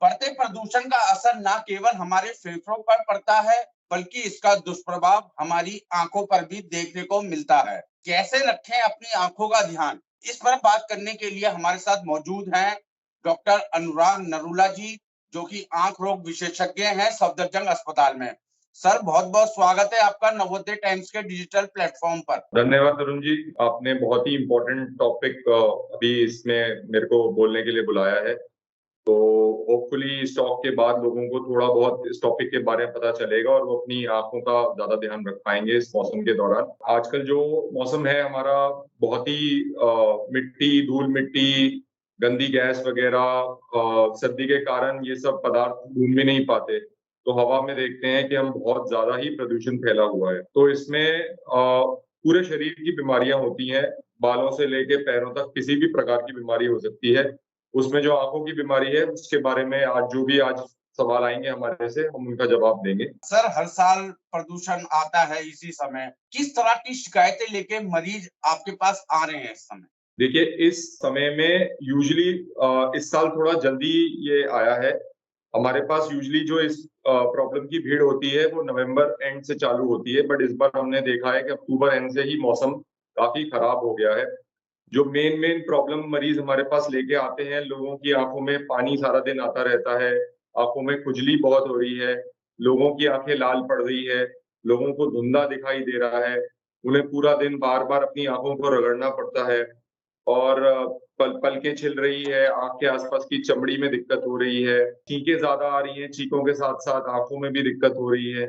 बढ़ते प्रदूषण का असर न केवल हमारे फेफड़ों पर पड़ता है, बल्कि इसका दुष्प्रभाव हमारी आंखों पर भी देखने को मिलता है। कैसे रखें अपनी आंखों का ध्यान? इस पर बात करने के लिए हमारे साथ मौजूद हैं डॉक्टर अनुराग नरूला जी, जो कि आंख रोग विशेषज्ञ हैं सफदरजंग अस्पताल में। सर, बहुत-बहुत स्वागत है आपका नवोदय टाइम्स के डिजिटल प्लेटफॉर्म पर। धन्यवाद तरुण जी, आपने बहुत ही इम्पोर्टेंट टॉपिक अभी इसमें मेरे को बोलने के लिए बुलाया है। तो होपफुली इस टॉक के बाद लोगों को थोड़ा बहुत इस टॉपिक के बारे में पता चलेगा और वो अपनी आंखों का ज्यादा ध्यान रख पाएंगे इस मौसम के दौरान। आजकल जो मौसम है हमारा बहुत ही मिट्टी, धूल मिट्टी, गंदी गैस वगैरह, सर्दी के कारण ये सब पदार्थ घूम भी नहीं पाते। तो हवा में देखते हैं कि हम बहुत ज्यादा ही प्रदूषण फैला हुआ है। तो इसमें पूरे शरीर की बीमारियां होती हैं, बालों से लेके पैरों तक किसी भी प्रकार की बीमारी हो सकती है। उसमें जो आंखों की बीमारी है उसके बारे में आज सवाल आएंगे हमारे से, हम उनका जवाब देंगे। सर, हर साल प्रदूषण आता है इसी समय। किस तरह की शिकायतें लेके मरीज आपके पास आ रहे हैं इस समय? देखिए, इस समय में यूजुअली इस साल थोड़ा जल्दी ये आया है। हमारे पास यूजुअली जो इस प्रॉब्लम की भीड़ होती है वो नवंबर एंड से चालू होती है, बट इस बार हमने देखा है कि अक्टूबर एंड से ही मौसम काफी खराब हो गया है। जो मेन प्रॉब्लम मरीज हमारे पास लेके आते हैं, लोगों की आंखों में पानी सारा दिन आता रहता है, आंखों में खुजली बहुत हो रही है, लोगों की आंखें लाल पड़ रही है, लोगों को धुंधला दिखाई दे रहा है, उन्हें पूरा दिन बार-बार अपनी आंखों को रगड़ना पड़ता है और पलकें छिल रही है, आँख के आसपास की चमड़ी में दिक्कत हो रही है, छींकें ज़्यादा आ रही हैं, छींकों के साथ-साथ आँखों में भी दिक्कत हो रही है।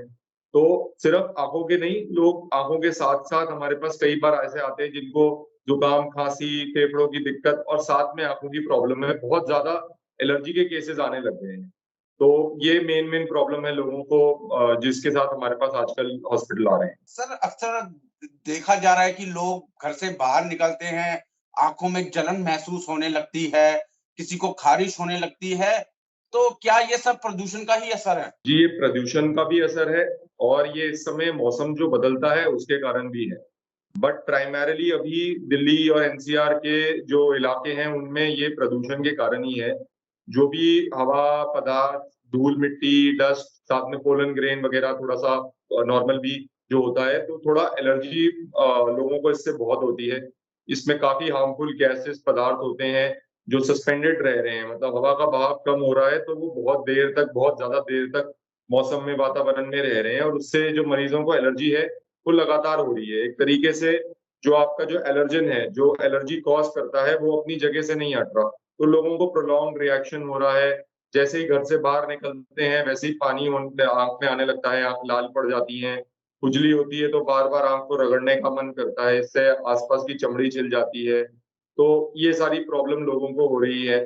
तो सिर्फ आँखों के नहीं, लोग आँखों के साथ-साथ हमारे पास कई बार ऐसे आते हैं जिनको जुकाम, खाँसी, फेफड़ों की दिक्कत और साथ में आँखों की प्रॉब्लम है, बहुत ज़्यादा एलर्जी के केसेज़ आने लग गए हैं। तो ये मेन प्रॉब्लम है लोगों को जिसके साथ हमारे पास आजकल हॉस्पिटल आ रहे हैं। सर, अक्सर देखा जा रहा है कि लोग घर से बाहर निकलते हैं, आँखों में जलन महसूस होने लगती है, किसी को ख़ारिश होने लगती है, तो क्या ये सब प्रदूषण का ही असर है? जी, ये प्रदूषण का भी असर है और ये इस समय मौसम जो बदलता है उसके कारण भी है। बट प्राइमरीली अभी दिल्ली और एनसीआर के जो इलाके हैं उनमें ये प्रदूषण के कारण ही है। जो भी हवा पदार्थ, धूल मिट्टी, डस्ट, साथ में पोलन ग्रेन वगैरह थोड़ा-सा नॉर्मल भी जो होता है, तो थोड़ा एलर्जी लोगों को इससे बहुत होती है। इसमें काफ़ी हार्मफुल गैसेस पदार्थ होते हैं जो सस्पेंडेड रह रहे हैं, मतलब हवा का बहाव कम हो रहा है तो वो बहुत देर तक, बहुत ज़्यादा देर तक मौसम में, वातावरण में रह रहे हैं और उससे जो मरीजों को एलर्जी है वो लगातार हो रही है। एक तरीके से जो आपका जो एलर्जन है, जो एलर्जी कॉज़ करता है, वो अपनी जगह से नहीं हट रहा। तो लोगों को प्रोलॉन्ग्ड रिएक्शन हो रहा है। जैसे ही घर से बाहर निकलते हैं, वैसे ही पानी आँख में आने लगता है, आँख लाल पड़ जाती है, खुजली होती है तो बार-बार आँख को रगड़ने का मन करता है, इससे आस-पास की चमड़ी छिल जाती है। तो ये सारी प्रॉब्लम लोगों को हो रही है।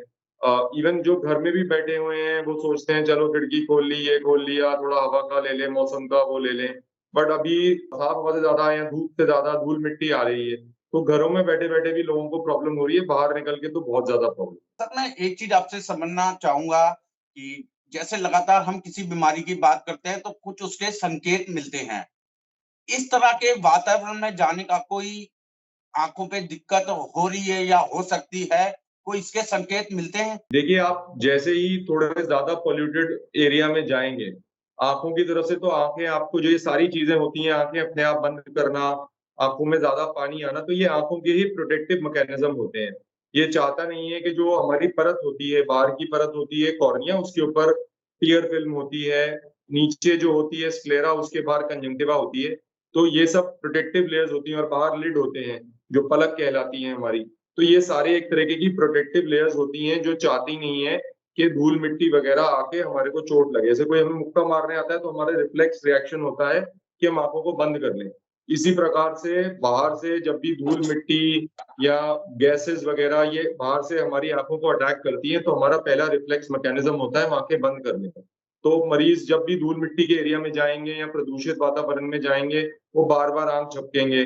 इवन जो घर में भी बैठे हुए हैं, वो सोचते हैं चलो खिड़की खोल ली, ये खोल लिया, थोड़ा हवा का ले लें, मौसम का वो ले लें। बट अभी साफ हवा से ज़्यादा या धूप से ज़्यादा धूल-मिट्टी आ रही है, तो घरों में बैठे-बैठे भी लोगों को प्रॉब्लम हो रही है, बाहर निकल के तो बहुत ज़्यादा प्रॉब्लम। सर, मैं एक चीज़ आपसे समझना चाहूँगा कि जैसे लगातार हम किसी बीमारी की बात करते हैं, तो कुछ उसके संकेत मिलते हैं। इस तरह के वातावरण में जाने का कोई आँखों पे दिक्कत हो रही है या हो सकती है, कोई इसके संकेत मिलते हैं? देखिए, आप जैसे ही थोड़े ज़्यादा पॉल्यूटेड एरिया में जाएँगे, आँखों की तरफ से तो आँखें आपको जो ये सारी चीज़ें होती हैं, आँखें अपने आप बंद करना, आँखों में ज़्यादा पानी आना, तो ये आँखों के ही प्रोटेक्टिव मैकेनिज़्म होते हैं। ये चाहता नहीं है कि जो हमारी परत होती है, बाहर की परत होती है कॉर्निया, उसके ऊपर टियर फ़िल्म होती है, नीचे जो होती है स्क्लेरा, उसके बाहर कंजंक्टिवा होती है। तो ये सब प्रोटेक्टिव लेयर्स होती हैं और बाहर लिड होते हैं, जो पलक कहलाती हैं हमारी। तो ये सारे एक तरीके की प्रोटेक्टिव लेयर्स होती हैं जो चाहती नहीं है कि धूल-मिट्टी वगैरह आके हमारे को चोट लगे। जैसे कोई हमें मुक्का मारने आता है तो हमारा रिफ्लेक्स रिएक्शन होता है कि हम आँखों को बंद कर लें। इसी प्रकार से बाहर से जब भी धूल-मिट्टी या गैसेज़ वगैरह ये बाहर से हमारी आँखों को अटैक करती हैं, तो हमारा पहला रिफ्लेक्स मैकेनिज़्म होता है हम आँखें बंद कर लें। तो मरीज़ जब भी धूल-मिट्टी के एरिया में जाएँगे या प्रदूषित वातावरण में जाएँगे, वो बार-बार आँख झपकेंगे,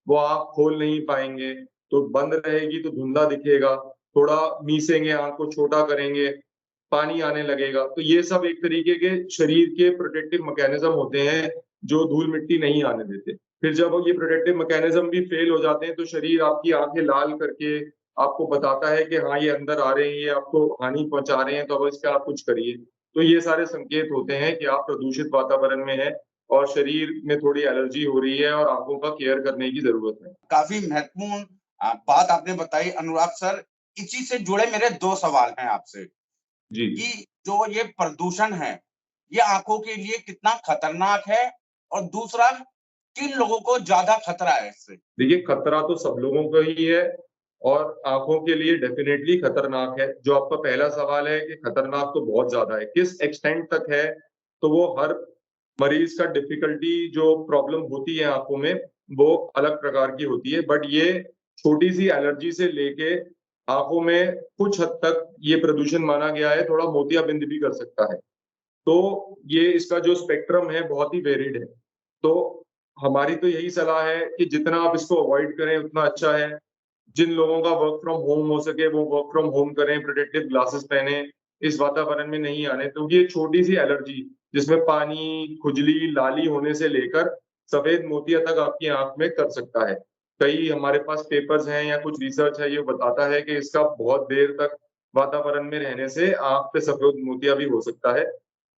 वो आँख खोल नहीं पाएँगे। तो बंद रहेगी तो धुंधला दिखेगा, थोड़ा मीसेंगे, आँख को छोटा करेंगे, पानी आने लगेगा। तो ये सब एक तरीके के शरीर के प्रोटेक्टिव मैकेनिज़्म होते हैं, जो धूल-मिट्टी नहीं आने देते। फिर जब ये प्रोटेक्टिव मैकेनिज़्म भी फेल हो जाते हैं, तो शरीर आपकी आँखें लाल करके आपको बताता है कि हाँ ये अंदर आ रहे हैं, ये आपको हानि पहुंचा रहे हैं, तो अब इस पे आप कुछ करिए। तो ये सारे संकेत होते हैं कि आप प्रदूषित वातावरण में हैं और शरीर में थोड़ी एलर्जी हो रही है और आंखों का केयर करने की जरूरत है। काफी महत्वपूर्ण बात आपने बताई अनुराग सर। इसी से जुड़े मेरे 2 सवाल हैं आपसे जी। कि जो ये प्रदूषण है, ये आँखों के लिए कितना खतरनाक है? और दूसरा, किन लोगों को ज़्यादा खतरा है इससे? देखिए, खतरा तो सब लोगों को ही है और आँखों के लिए डेफ़िनेटली खतरनाक है। जो आपका पहला सवाल है कि खतरनाक तो बहुत ज़्यादा है, किस एक्सटेंट तक है, तो वो हर मरीज़ का डिफ़िकल्टी जो प्रॉब्लम होती है आँखों में, वो अलग प्रकार की होती है। बट ये छोटी-सी एलर्जी से लेके आँखों में कुछ हद तक ये प्रदूषण माना गया है, थोड़ा मोतियाबिंद भी कर सकता है। तो ये इसका जो स्पेक्ट्रम है बहुत ही वेरिड है। तो हमारी तो यही सलाह है कि जितना आप इसको अवॉइड करें उतना अच्छा है। जिन लोगों का वर्क फ्रॉम होम हो सके वो वर्क फ्रॉम होम करें, प्रोटेक्टिव ग्लासेस पहनें, इस वातावरण में नहीं आने क्योंकि ये छोटी-सी एलर्जी जिसमें पानी, खुजली, लाली होने से लेकर सफेद मोतिया तक आपकी आँख में कर सकता है। कई हमारे पास पेपर्स हैं या कुछ रिसर्च है ये बताता है कि इसका बहुत देर तक वातावरण में रहने से आँख पे सफेद मोतिया भी हो सकता है।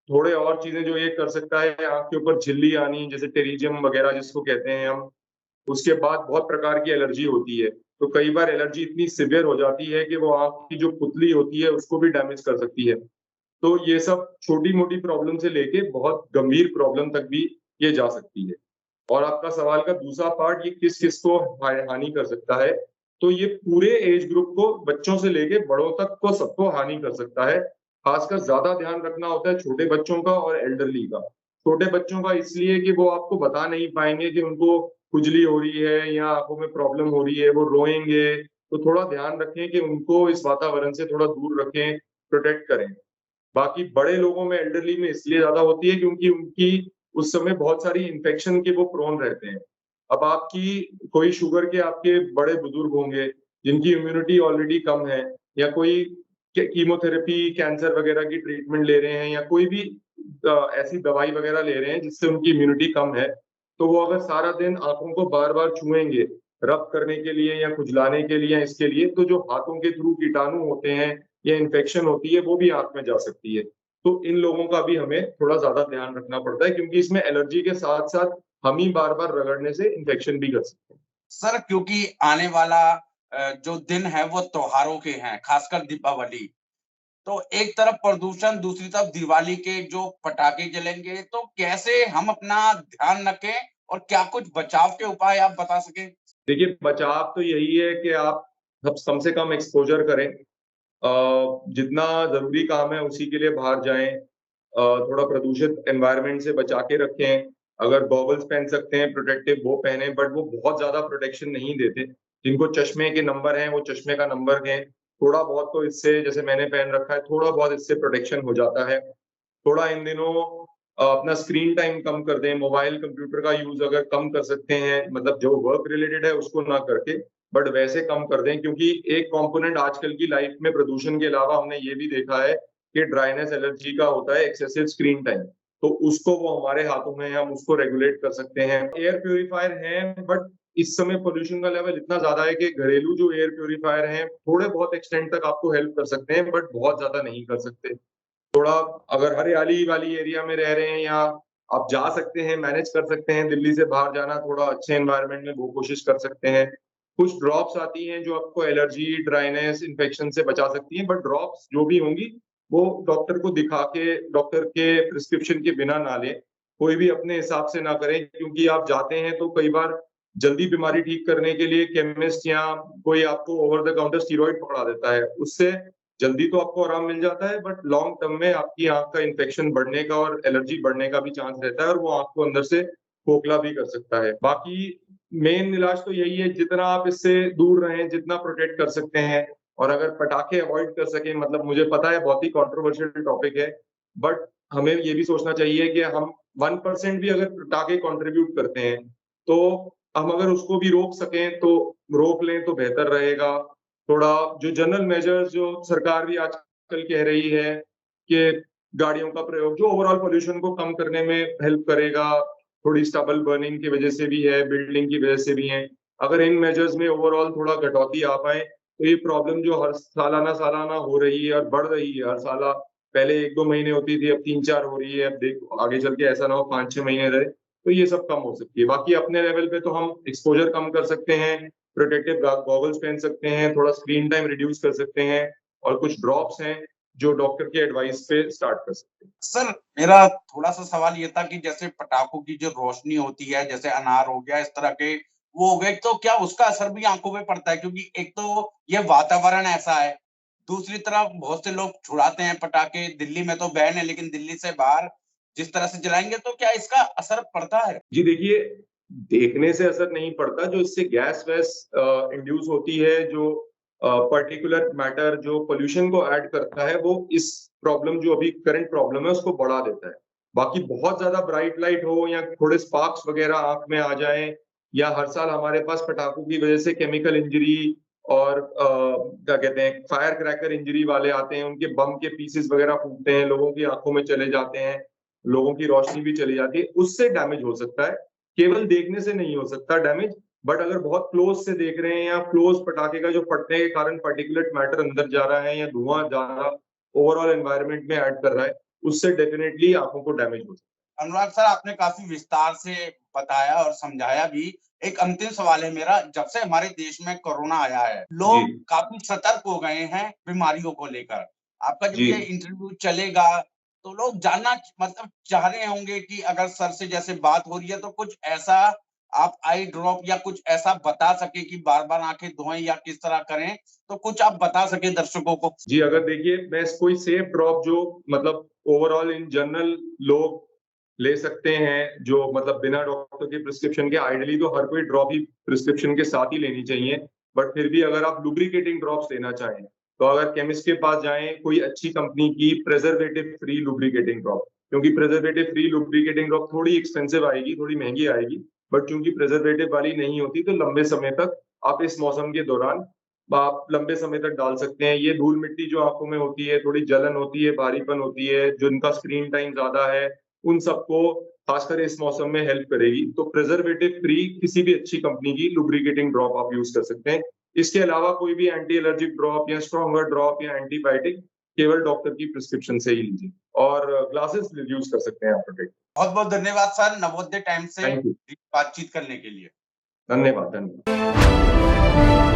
थोड़े और चीज़ें जो ये कर सकता है, आँख के ऊपर झिल्ली आनी, जैसे टेरिजियम वगैरह जिसको कहते हैं हम, उसके बाद बहुत प्रकार की एलर्जी होती है। तो कई बार एलर्जी इतनी सीवियर हो जाती है कि वो आँख की जो पुतली होती है, उसको भी डैमेज कर सकती है। तो ये सब छोटी-मोटी प्रॉब्लम से लेके बहुत गंभीर प्रॉब्लम तक भी ये जा सकती है। और आपका सवाल का दूसरा पार्ट ये किस-किस को हानि कर सकता है, तो ये पूरे एज ग्रुप को बच्चों से लेके बड़ों तक को सबको हानि कर सकता है। खासकर ज़्यादा ध्यान रखना होता है छोटे बच्चों का और एल्डरली का। छोटे बच्चों का इसलिए कि वो आपको बता नहीं पाएँगे कि उनको खुजली हो रही है या आँखों में प्रॉब्लम हो रही है, वो रोएँगे, तो थोड़ा ध्यान रखें कि उनको इस वातावरण से थोड़ा दूर रखें, प्रोटेक्ट करें। बाकी बड़े लोगों में एल्डरली में इसलिए ज़्यादा होती है क्योंकि उनकी उस समय बहुत सारी इन्फेक्शन के वो प्रोन रहते हैं। अब आपकी कोई शुगर के आपके बड़े बुजुर्ग होंगे, जिनकी इम्यूनिटी ऑलरेडी कम है या कोई कीमोथेरेपी, कैंसर वगैरह की ट्रीटमेंट ले रहे हैं या कोई भी ऐसी दवाई वगैरह ले रहे हैं जिससे उनकी इम्यूनिटी कम है, तो वो अगर सारा दिन आँखों को बार-बार छुएँगे, रब करने के लिए या खुजलाने के लिए या इसके लिए, तो जो हाथों के थ्रू कीटाणु होते हैं या इन्फेक्शन होती है, वो भी आँख में जा सकती है। तो इन लोगों का भी हमें थोड़ा ज़्यादा ध्यान रखना पड़ता है क्योंकि इसमें एलर्जी के साथ-साथ हम ही बार-बार रगड़ने से इन्फेक्शन भी कर सकते हैं। सर, क्योंकि आने वाला जो दिन है वो त्योहारों के हैं, खासकर दीपावली। तो एक तरफ प्रदूषण, दूसरी तरफ दिवाली के जो पटाखे जलेंगे, तो कैसे हम अपना ध्यान रखें और क्या कुछ बचाव के उपाय आप बता सकें? देखिए, बचाव तो यही है कि आप सब कम से कम एक्सपोज़र करें। जितना ज़रूरी काम है उसी के लिए बाहर जाएँ। थोड़ा प्रदूषित एनवायरनमेंट से बचा के रखें। अगर गॉगल्स पहन सकते हैं प्रोटेक्टिव वो पहनें बट वो बहुत ज़्यादा प्रोटेक्शन नहीं देते। जिनको चश्मे के नंबर हैं, वो चश्मे का नंबर लें। थोड़ा बहुत तो इससे जैसे मैंने पहन रखा है, थोड़ा बहुत इससे प्रोटेक्शन हो जाता है। थोड़ा इन दिनों अपना स्क्रीन टाइम कम कर दें, मोबाइल, कंप्यूटर का यूज़ अगर कम कर सकते हैं, मतलब जो वर्क रिलेटेड है उसको ना करके, बट वैसे कम कर दें क्योंकि एक कॉम्पोनेंट आजकल की लाइफ में प्रदूषण के अलावा हमने ये भी देखा है कि ड्राइनेस एलर्जी का होता है एक्सेसिव स्क्रीन टाइम। तो उसको वो हमारे हाथों में है, हम उसको रेगुलेट कर सकते हैं। एयर प्यूरीफायर हैं बट इस समय पॉल्यूशन का लेवल इतना ज़्यादा है कि घरेलू जो एयर प्यूरीफायर हैं, थोड़े बहुत एक्सटेंट तक आपको हेल्प कर सकते हैं बट बहुत ज़्यादा नहीं कर सकते। थोड़ा अगर हरियाली वाली एरिया में रह रहे हैं या आप जा सकते हैं, मैनेज कर सकते हैं, दिल्ली से बाहर जाना थोड़ा अच्छे एनवायरनमेंट में वो कोशिश कर सकते हैं। कुछ ड्रॉप्स आती हैं जो आपको एलर्जी, ड्राइनेस, इन्फेक्शन से बचा सकती हैं, बट ड्रॉप्स जो भी होंगी, वो डॉक्टर को दिखा के, डॉक्टर के प्रिस्क्रिप्शन के बिना ना लें। कोई भी अपने हिसाब से ना करें क्योंकि आप जाते हैं तो कई बार जल्दी बीमारी ठीक करने के लिए केमिस्ट या कोई आपको ओवर द काउंटर स्टेरॉइड पकड़ा देता है। उससे जल्दी तो आपको आराम मिल जाता है बट लॉन्ग टर्म में आपकी आँख का इन्फेक्शन बढ़ने का और एलर्जी बढ़ने का भी चांस रहता है और वो आँख को अंदर से खोखला भी कर सकता है। बाकी मेन इलाज तो यही है जितना आप इससे दूर रहें, जितना प्रोटेक्ट कर सकते हैं और अगर पटाखे अवॉइड कर सकें मतलब मुझे पता है बहुत ही कंट्रोवर्शियल टॉपिक है, बट हमें ये भी सोचना चाहिए कि हम 1% भी अगर पटाखे कंट्रीब्यूट करते हैं, तो हम अगर उसको भी रोक सकें तो रोक लें तो बेहतर रहेगा। थोड़ा जो जनरल मेजर्स जो सरकार भी आजकल कह रही है कि गाड़ियों का प्रयोग जो ओवरऑल पॉल्यूशन को कम करने में हेल्प करेगा, थोड़ी स्टबल बर्निंग की वजह से भी है, बिल्डिंग की वजह से भी है। अगर इन मेजर्स में ओवरऑल थोड़ा कटौती आ पाए, तो ये प्रॉब्लम जो हर सालाना हो रही है और बढ़ रही है, हर साल पहले 1-2 महीने होती थी, अब 3-4 हो रही है, अब देखो आगे चल के ऐसा ना हो 5-6 महीने रहे, तो ये सब कम हो सकती है। बाकी अपने लेवल पे तो हम एक्सपोज़र कम कर सकते हैं, प्रोटेक्टिव गॉगल्स पहन सकते हैं, थोड़ा स्क्रीन टाइम रिड्यूस कर सकते हैं और कुछ ड्रॉप्स हैं जो डॉक्टर की एडवाइस पे स्टार्ट कर सकते हैं। सर, मेरा थोड़ा-सा सवाल ये था कि जैसे पटाखों की जो रोशनी होती है, जैसे अनार हो गया, इस तरह के वो हो गए, तो क्या उसका असर भी आँखों पे पड़ता है? क्योंकि एक तो ये वातावरण ऐसा है, दूसरी तरफ बहुत से लोग छुड़ाते हैं पटाखे, दिल्ली में तो बैन है, लेकिन दिल्ली से बाहर जिस तरह से जलाएँगे, तो क्या इसका असर पड़ता है? जी देखिए, देखने से असर नहीं पड़ता, जो इससे गैस-वैस इंड्यूस होती है, जो पार्टिकुलर मैटर जो पॉल्यूशन को ऐड करता है, वो इस प्रॉब्लम जो अभी करंट प्रॉब्लम है, उसको बढ़ा देता है। बाकी बहुत ज़्यादा ब्राइट लाइट हो या थोड़े स्पार्क्स वगैरह आँख में आ जाएँ या हर साल हमारे पास पटाखों की वजह से केमिकल इंजरी और क्या कहते हैं, फायर क्रैकर इंजरी वाले आते हैं, उनके बम के पीसेस वगैरह फूटते हैं, लोगों की आँखों में चले जाते हैं, लोगों की रोशनी भी चली जाती है, उससे डैमेज हो सकता है। केवल देखने से नहीं हो सकता डैमेज, बट अगर बहुत क्लोज से देख रहे हैं या क्लोज पटाखे का जो फटने के कारण पार्टिकुलेट मैटर अंदर जा रहा है या धुआं ज़्यादा ओवरऑल एनवायरनमेंट में ऐड कर रहा है, उससे डेफिनिटली आँखों को डैमेज हो सकता अनुराग सर, आपने काफ़ी विस्तार से बताया और समझाया भी। एक अंतिम सवाल है मेरा, जब से हमारे देश में कोरोना आया है, है। लोग जी, काफ़ी सतर्क हो गए हैं बीमारियों को लेकर। आपका जब जी। ये इंटरव्यू चलेगा, तो लोग जानना मतलब चाह रहे होंगे कि अगर सर से जैसे बात हो रही है, तो कुछ ऐसा आप आई ड्रॉप या कुछ ऐसा बता सकें कि बार-बार आँखें धोएँ या किस तरह करें? तो कुछ आप बता सकें दर्शकों को? जी, अगर देखिए मैं कोई सेफ ड्रॉप जो मतलब ओवरऑल इन जनरल लोग ले सकते हैं, जो मतलब बिना डॉक्टर के प्रिस्क्रिप्शन के आइडियली तो हर कोई ड्रॉप ही प्रिस्क्रिप्शन के साथ ही लेनी चाहिए। बट फिर भी अगर आप लुब्रिकेटिंग ड्रॉप्स लेना चाहें, तो अगर केमिस्ट के पास जाएँ, कोई अच्छी कंपनी की प्रिजर्वेटिव फ्री लुब्रिकेटिंग ड्रॉप, क्योंकि प्रिजर्वेटिव फ्री लुब्रिकेटिंग ड्रॉप थोड़ी एक्सपेंसिव आएगी, थोड़ी महँगी आएगी, बट चूँकि प्रिजर्वेटिव वाली नहीं होती, तो लंबे समय तक आप इस मौसम के दौरान आप लंबे समय तक डाल सकते हैं। ये धूल-मिट्टी जो आँखों में होती है, थोड़ी जलन होती है, भारीपन होती है, जिनका स्क्रीन टाइम ज़्यादा है, उन सबको खासकर इस मौसम में हेल्प करेगी। तो प्रिजर्वेटिव फ्री किसी भी अच्छी कंपनी की लुब्रिकेटिंग ड्रॉप आप यूज़ कर सकते हैं। इसके अलावा कोई भी एंटी एलर्जिक ड्रॉप या स्ट्रॉन्गर ड्रॉप या एंटीबायोटिक केवल डॉक्टर की प्रिस्क्रिप्शन से ही लीजिए और ग्लासेस यूज़ कर सकते हैं आप प्रोटेक्ट। बहुत-बहुत धन्यवाद सर, नवोदय टाइम से थैंक यू। बातचीत करने के लिए। धन्यवाद, धन्यवाद।